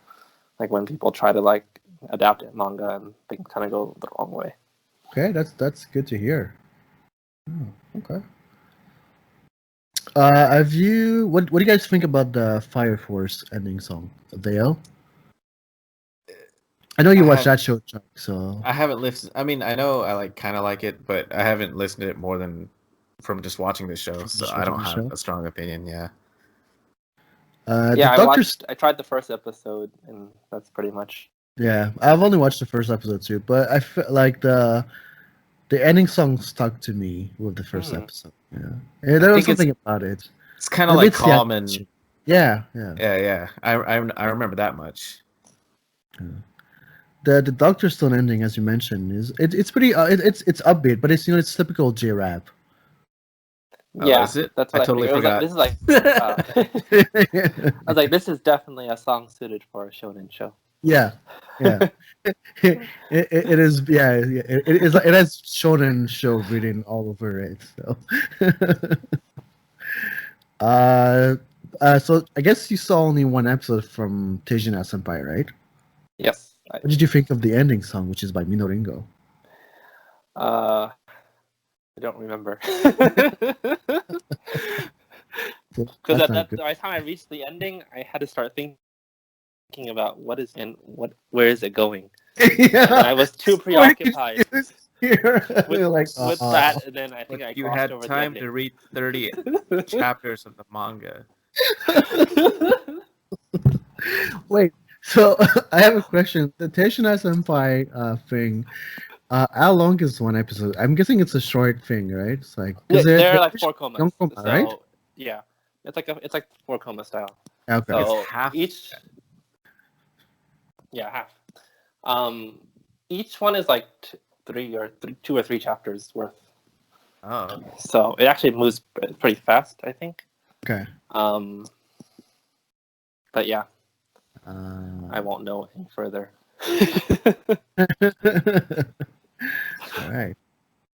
like when people try to like adapt it manga and things kind of go the wrong way. Okay, that's good to hear. Oh, okay. Have you what do you guys think about the Fire Force ending song, Vale? I know you watched that show, Chuck. So I haven't listened. I mean, I know I like kind of like it, but I haven't listened to it more than from just watching the show. So Just I don't watching the have show? a strong opinion. Yeah. Yeah, the Doctor's. I tried the first episode, and that's pretty much. Yeah, I've only watched the first episode too, but I feel like the ending song stuck to me with the first episode. Yeah, there was think it's- something about it. It's kind of A like bit calm and theatrical. Yeah. yeah. I remember that much. The Doctor Stone ending, as you mentioned, it's pretty it's upbeat, but it's it's typical J rap. Yeah, is it? that's I what totally figured. forgot. I was like, this is definitely a song suited for a shonen show. Yeah. It is. Yeah, it has shonen show written all over it. So, so I guess you saw only one episode from Teijina Senpai, right? Yes. What did you think of the ending song, which is by Minoringo? I don't remember. Because by the time I reached the ending, I had to start thinking about where is it going. Yeah. And I was too preoccupied with that, and then I think you had time to read 30 chapters of the manga. Wait, so I have a question. The Teishina Senpai thing. How long is one episode? I'm guessing it's a short thing, right? It's like they're like 4 comas. So, right? Yeah, it's like 4 coma style. Okay. So it's half each. Yeah, half. Each one is like 2 or 3 chapters worth. Oh. So it actually moves pretty fast, I think. Okay. But yeah, I won't know any further. All right.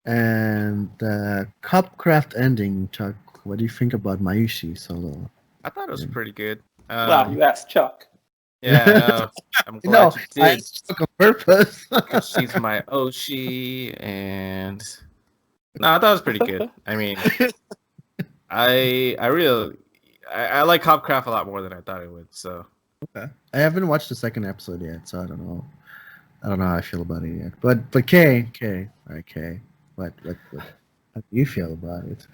And the Cupcraft ending, Chuck. What do you think about Mayushi solo? I thought it was pretty good. Wow, you asked Chuck. Yeah, I'm glad you did. I took on purpose. She's my Oshi, and no, I thought it was pretty good. I mean, I like Hopcraft a lot more than I thought it would. So okay, I haven't watched the second episode yet, so I don't know. I don't know how I feel about it yet. But Kei, all right, Kei, what how do you feel about it?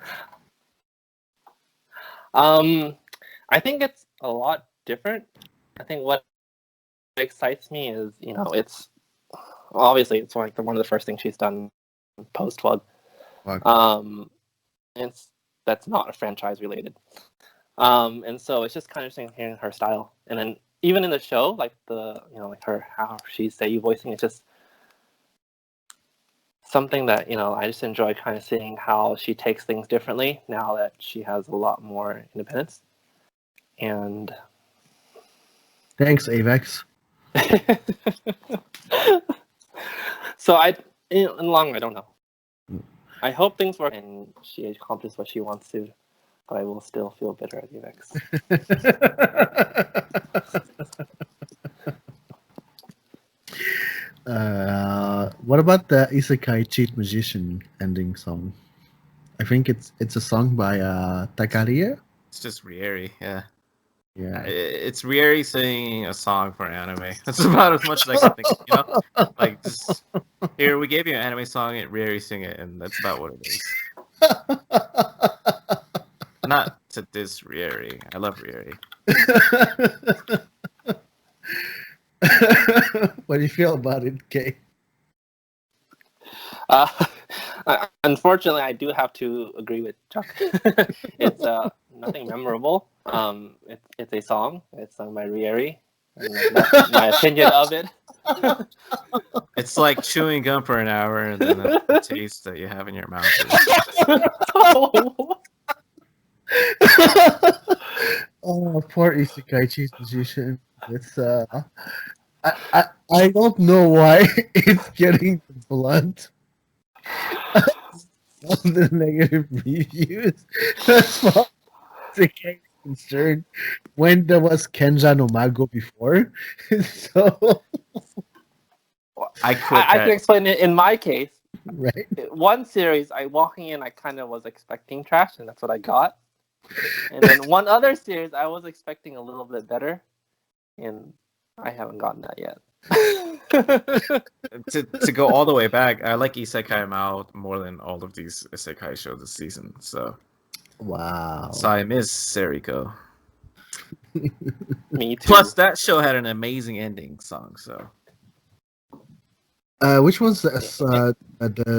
I think it's a lot different. I think what excites me is, it's obviously it's like one of the first things she's done post Plug. That's not franchise related. And so it's just kind of interesting hearing her style. And then even in the show, like how she's Seiyu voicing, it's just something that, I just enjoy kind of seeing how she takes things differently now that she has a lot more independence. And thanks, Avex. So in the long run, I don't know. I hope things work and she accomplishes what she wants to, but I will still feel bitter at Avex. What about the Isekai Cheat Magician ending song? I think it's a song by Takaria. it's just Rieri, yeah. Yeah. It's Rieri singing a song for anime. That's about as much as I can think. Like just here, we gave you an anime song, and Rieri sing it, and that's about what it is. Not to diss Rieri. I love Rieri. What do you feel about it, Kei? Unfortunately, I do have to agree with Chuck. It's nothing memorable. It's a song. It's sung by Rieri. And that's my opinion of it. It's like chewing gum for an hour and then the taste that you have in your mouth. Oh, poor Isekai cheese musician. It's I don't know why it's getting blunt on the negative reviews. As far as Isekai is concerned, when there was Kenja no Mago before, so I quit I that. can explain it in my case. right. One series, walking in, I kind of was expecting trash, and that's what I got. And then one other series, I was expecting a little bit better, and I haven't gotten that yet. To go all the way back, I like Isekai Mao more than all of these Isekai shows this season. So Wow. I miss Seriko. Me too. Plus, that show had an amazing ending song. So Which one's the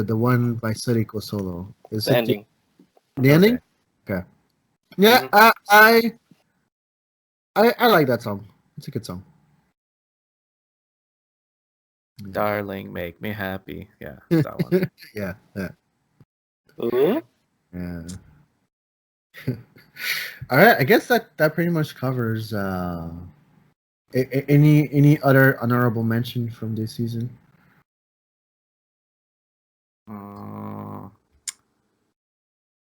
one by Sariko solo? Is the it ending. The ending? Okay. Yeah, I like that song. It's a good song. Darling, make me happy. Yeah, that one. Yeah. Ooh. Yeah. All right, I guess that pretty much covers any other honorable mention from this season.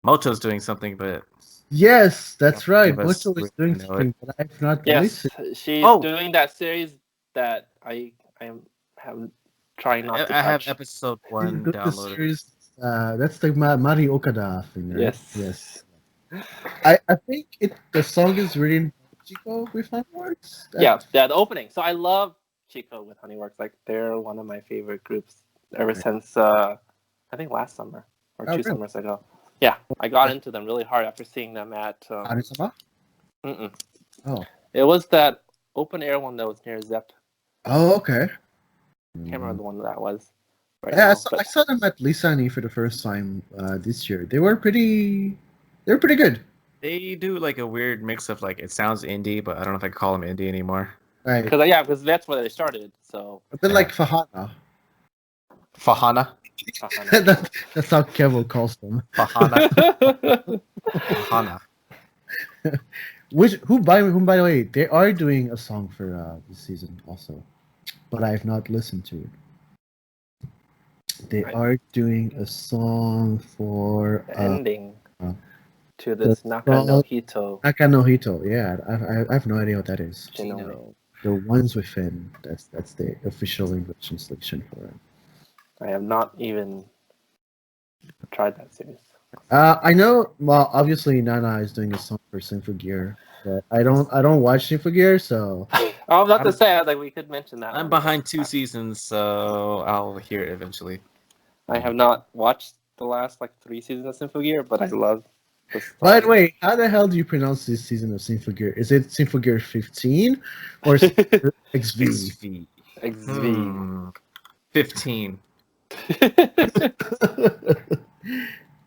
Moto's doing something, but yes, that's right. Give us Moto is doing know something, but I've not Yes, listened. she's doing that series that I have trying not to I have touch. episode She's 1 doing the downloaded. series, that's the Mari Okada thing, right? Yes. I think the song is written by Chico with Honeyworks. Yeah, the opening. So I love Chico with Honeyworks. Like they're one of my favorite groups ever since I think last summer or 2 really? summers ago. Yeah, I got into them really hard after seeing them at. Anisama? Oh. It was that open air one that was near Zep. Oh, okay. Can't remember the one that was. Yeah, I saw them at Lisani for the first time this year. They were pretty good. They do like a weird mix of like it sounds indie, but I don't know if I can call them indie anymore. Right. Because that's where they started. So a bit like Fahana. Fahana. That's how Kevo calls them. Fahana. Fahana. Whom by the way, they are doing a song for this season also, but I have not listened to it. They are doing a song for ending to this Naka no Hito. Naka no Hito, yeah, I have no idea what that is. The ones within. That's the official English translation for it. I have not even tried that series. I know. Well, obviously Nana is doing a song for Symphogear, but I don't watch Symphogear, so. I was about to say, like we could mention that. I'm behind 2 seasons, so I'll hear it eventually. I have not watched the last 3 seasons of Symphogear, but I love this song. By the way, how the hell do you pronounce this season of Symphogear? Is it Symphogear 15 or XV? XV. 15.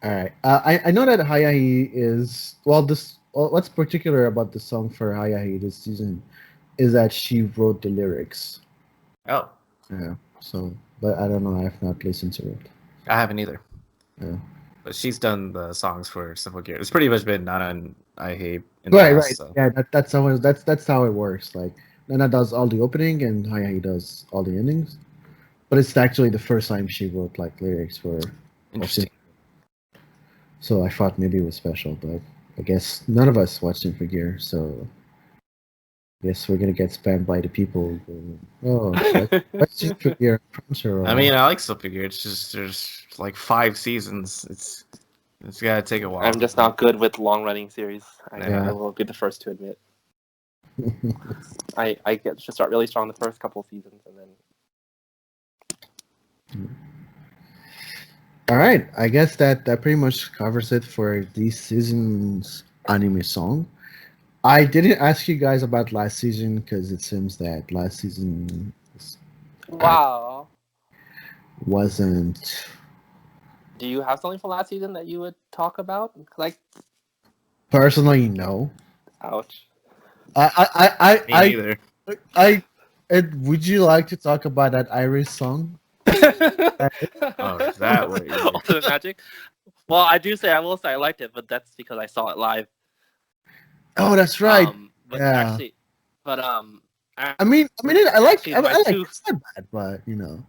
All right. I know that Hayahi is what's particular about the song for Hayahi this season is that she wrote the lyrics. Oh. Yeah. So, but I don't know. I have not listened to it. I haven't either. Yeah. But she's done the songs for Symphogear. It's pretty much been Nana and Hayahi. Right. So. Yeah. That's how it works. Like Nana does all the opening and Hayahi does all the endings. But it's actually the first time she wrote lyrics for. Interesting. So I thought maybe it was special, but I guess none of us watched Symphogear, so I guess we're gonna get spammed by the people. What's Symphogear? I mean, I like Symphogear. It's just there's 5 seasons. It's gotta take a while. I'm just not good with long running series. I will be the first to admit. I get to start really strong the first couple seasons and then. All right, I guess that pretty much covers it for this season's anime song. I didn't ask you guys about last season because it seems that last season wasn't. Do you have something from last season that you would talk about? Personally, no. Ouch. Me I, neither. Ed, would you like to talk about that Irish song? Oh, that way. Ultimate Magic. Well, I will say I liked it, but that's because I saw it live. Oh, that's right. But Yeah. actually, but I mean, I like actually, I my like two it's not bad, but you know.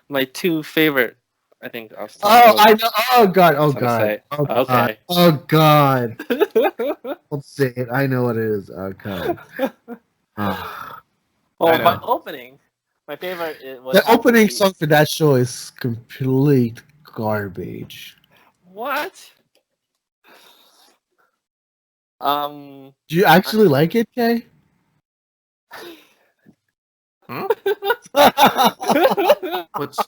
my two favorite, I think. Oh, I know. Oh God. Oh What to God. say. Oh God. Okay. Oh God. Don't say it. I know what it is. Oh God. Ah. Well, I my know. opening, my favorite would The have to opening be- song for that show is complete garbage. What? Do you actually like it, Kay? Hmm?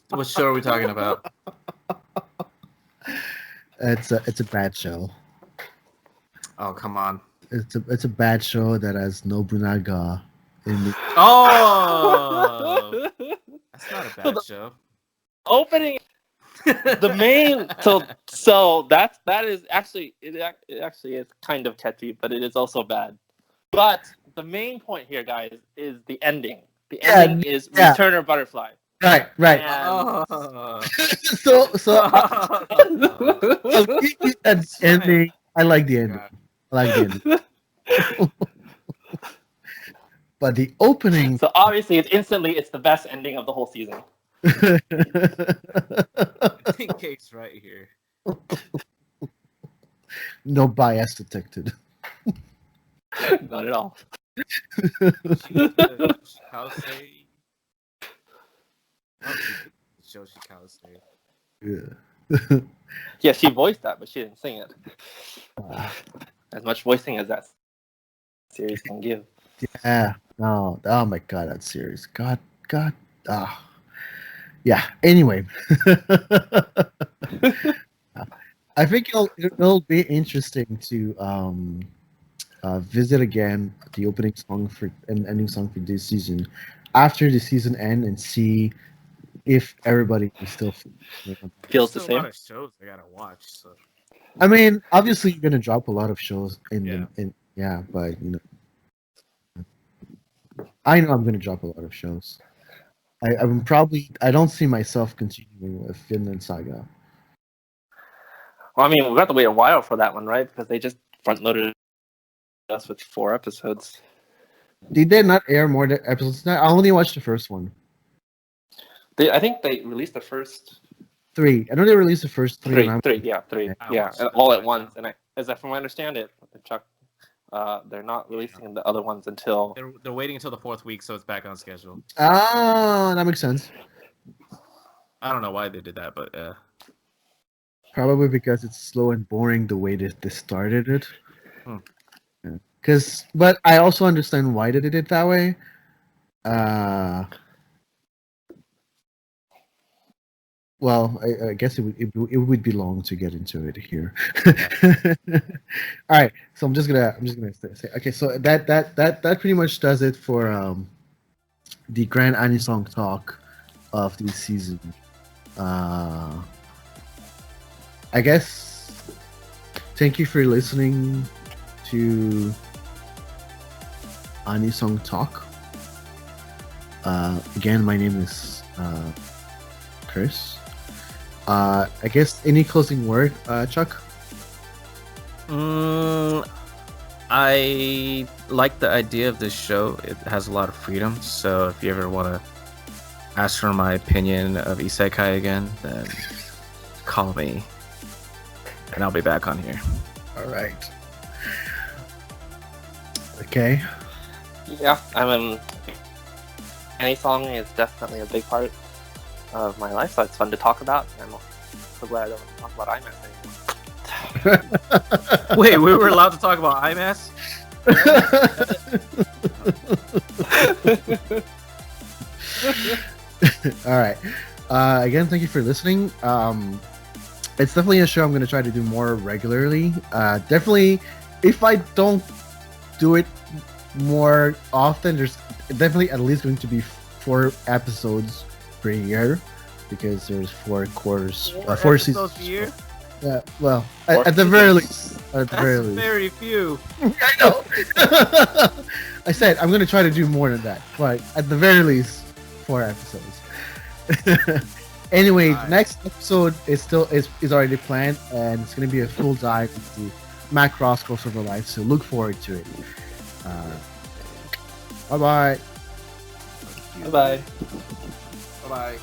What show are we talking about? It's a bad show. Oh, come on. It's a bad show that has Nobunaga in the. Oh, that's not a So bad the show. opening, the main. So that is actually it actually is kind of catchy, but it is also bad. But the main point here, guys, is the ending. The ending is Returner Butterfly. Right. And Oh. So I'll give you that ending. I like the ending. God. I like the ending. But the opening. so obviously, it's the best ending of the whole season. I think Kate's right here. No bias detected. Not at all. Shikaose. Oh, show Shikaose. Yeah. Yeah, she voiced that, but she didn't sing it. As much voicing as that series can give. Yeah. No. Oh my God, that series. God. Ah. Yeah. Anyway. I think it'll be interesting to visit again the opening song for and ending song for this season after the season end and see if everybody is still Feels the There's still a same. lot of shows I gotta watch. So I mean, obviously you're gonna drop a lot of shows Yeah. but you know I know I'm gonna drop a lot of shows. I don't see myself continuing with Finland Saga. Well, I mean, we got to wait a while for that one, right? Because they just front loaded us with 4 episodes. Did they not air more episodes? I only watched the first one. I think they released the first 3. I know they released the first 3. three, and I'm- three, yeah, 3, I yeah, watched it all at right once. now. And as from I understand it, Chuck, they're not releasing the other ones until. they're waiting until the 4th week, so it's back on schedule. Ah, that makes sense. I don't know why they did that, but Probably because it's slow and boring the way they started it. Hmm. But I also understand why they did it that way. Well, I guess it would be long to get into it here. All right, so I'm just gonna say okay. So that pretty much does it for the Grand Anisong Talk of this season. I guess thank you for listening to Anisong Talk. Again, my name is Chris. I guess any closing word, Chuck? I like the idea of this show. It has a lot of freedom, so if you ever want to ask for my opinion of Isekai again, then call me, and I'll be back on here. All right. Okay. Yeah, I mean, any song is definitely a big part of my life, so it's fun to talk about. I'm so glad I don't have to talk about IMAX anymore. Wait, we were allowed to talk about IMAS? All right. Again, thank you for listening. It's definitely a show I'm going to try to do more regularly. Definitely, if I don't do it more often, there's definitely at least going to be 4 episodes per year because there's 4 quarters, 4 seasons. A year? Yeah, well, at the very least. At the very That's least. very few. I know. I said I'm gonna try to do more than that, but at the very least, 4 episodes. Anyway, Nice. next episode is already planned, and it's gonna be a full dive into Matt Cross crossover life. So look forward to it. Bye bye. Bye bye. Bye bye.